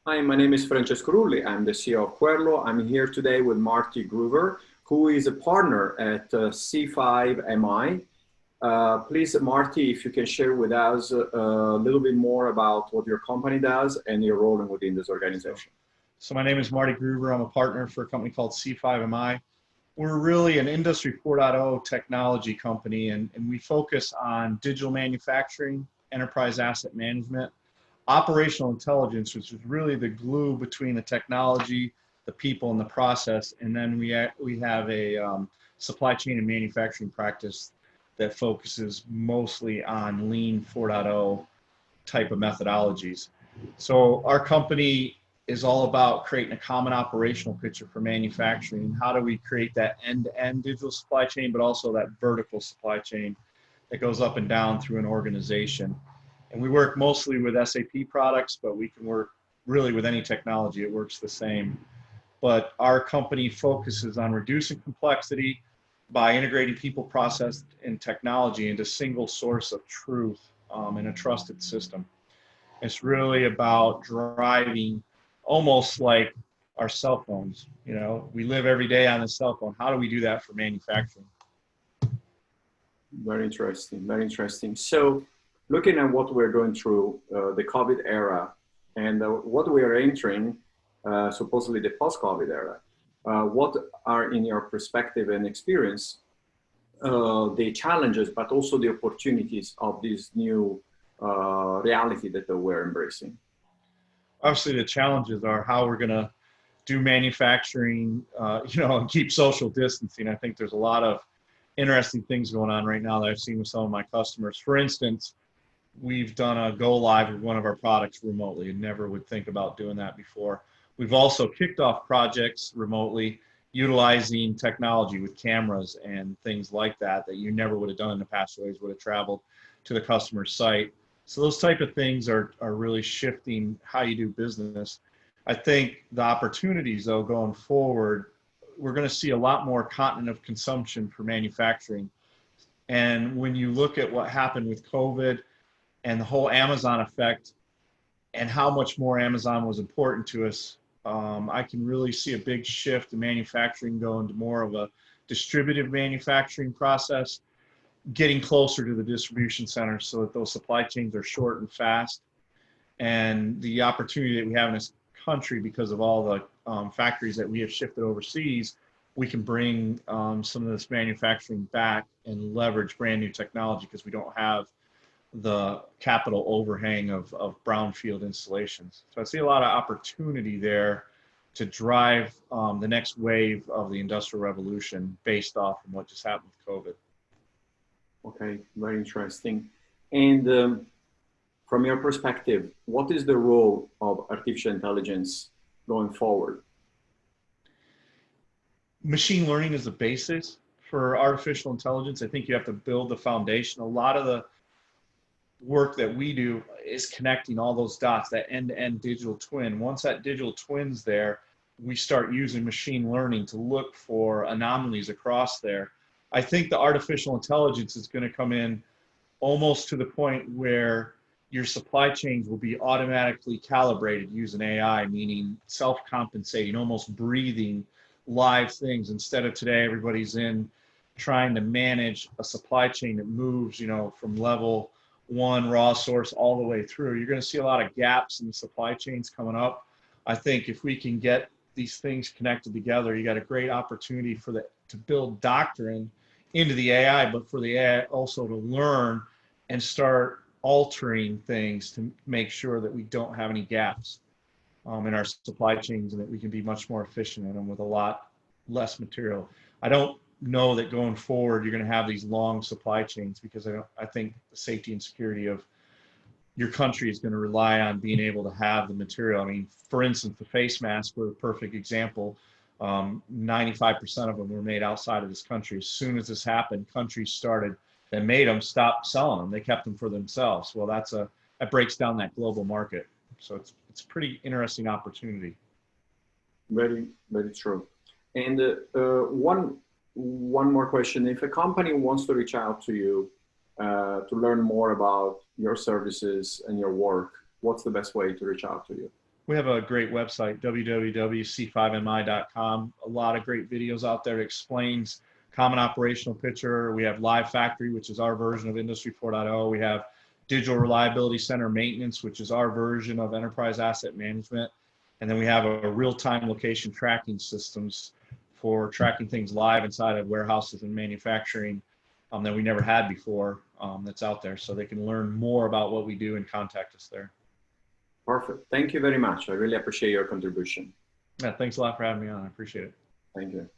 Hi, my name is Francesco Rulli. I'm the CEO of Querlo. I'm here today with Marty Groover, who is a partner at C5MI. Please, Marty, if you can share with us a little bit more about what your company does and your role within this organization. So my name is Marty Groover. I'm a partner for a company called C5MI. We're really an Industry 4.0 technology company, and we focus on digital manufacturing, enterprise asset management, operational intelligence, which is really the glue between the technology, the people, and the process. And then we have a supply chain and manufacturing practice that focuses mostly on Lean 4.0 type of methodologies. So our company is all about creating a common operational picture for manufacturing. How do we create that end-to-end digital supply chain, but also that vertical supply chain that goes up and down through an organization? And we work mostly with SAP products, but we can work really with any technology. It works the same. But our company focuses on reducing complexity by integrating people, process, and technology into a single source of truth in a trusted system. It's really about driving almost like our cell phones. You know, we live every day on a cell phone. How do we do that for manufacturing? Very interesting, very interesting. So looking at what we're going through, the COVID era, and what we are entering, supposedly the post-COVID era, what are, in your perspective and experience, the challenges, but also the opportunities of this new reality that we're embracing? Obviously, the challenges are how we're going to do manufacturing, and keep social distancing. I think there's a lot of interesting things going on right now that I've seen with some of my customers. For instance, we've done a go live with one of our products remotely, and never would think about doing that before. We've also kicked off projects remotely utilizing technology with cameras and things like that you never would have done in the past. You always would have traveled to the customer site. So those type of things are really shifting how you do business. I think the opportunities, though, going forward, we're going to see a lot more continent of consumption for manufacturing. And when you look at what happened with COVID and the whole Amazon effect and how much more Amazon was important to us, I can really see a big shift in manufacturing going to more of a distributed manufacturing process, getting closer to the distribution center so that those supply chains are short and fast. And the opportunity that we have in this country, because of all the factories that we have shifted overseas, we can bring some of this manufacturing back and leverage brand new technology because we don't have the capital overhang of brownfield installations. So I see a lot of opportunity there to drive the next wave of the industrial revolution based off of what just happened with COVID. Okay, very interesting. And from your perspective, what is the role of artificial intelligence going forward? Machine learning is the basis for artificial intelligence. I think you have to build the foundation. A lot of the work that we do is connecting all those dots, that end-to-end digital twin. Once that digital twin's there, we start using machine learning to look for anomalies across there. I think the artificial intelligence is going to come in almost to the point where your supply chains will be automatically calibrated using AI, meaning self-compensating, almost breathing live things. Instead of today, everybody's in trying to manage a supply chain that moves, from level one raw source all the way through. You're going to see a lot of gaps in the supply chains coming up. I think if we can get these things connected together, you got a great opportunity to build doctrine into the AI, but for the AI also to learn and start altering things to make sure that we don't have any gaps in our supply chains and that we can be much more efficient in them with a lot less material. I don't know that going forward you're going to have these long supply chains because I think the safety and security of your country is going to rely on being able to have the material. I mean, for instance, the face masks were a perfect example. 95% of them were made outside of this country. As soon as this happened, countries that made them stopped selling them. They kept them for themselves. Well, that breaks down that global market. So it's a pretty interesting opportunity. Very, very true. And one more question. If a company wants to reach out to you to learn more about your services and your work, what's the best way to reach out to you? We have a great website, www.c5mi.com. A lot of great videos out there that explains common operational picture. We have Live Factory, which is our version of Industry 4.0. We have Digital Reliability Center Maintenance, which is our version of Enterprise Asset Management. And then we have a real-time location tracking systems for tracking things live inside of warehouses and manufacturing that we never had before, that's out there. So they can learn more about what we do and contact us there. Perfect. Thank you very much. I really appreciate your contribution. Yeah, thanks a lot for having me on. I appreciate it. Thank you.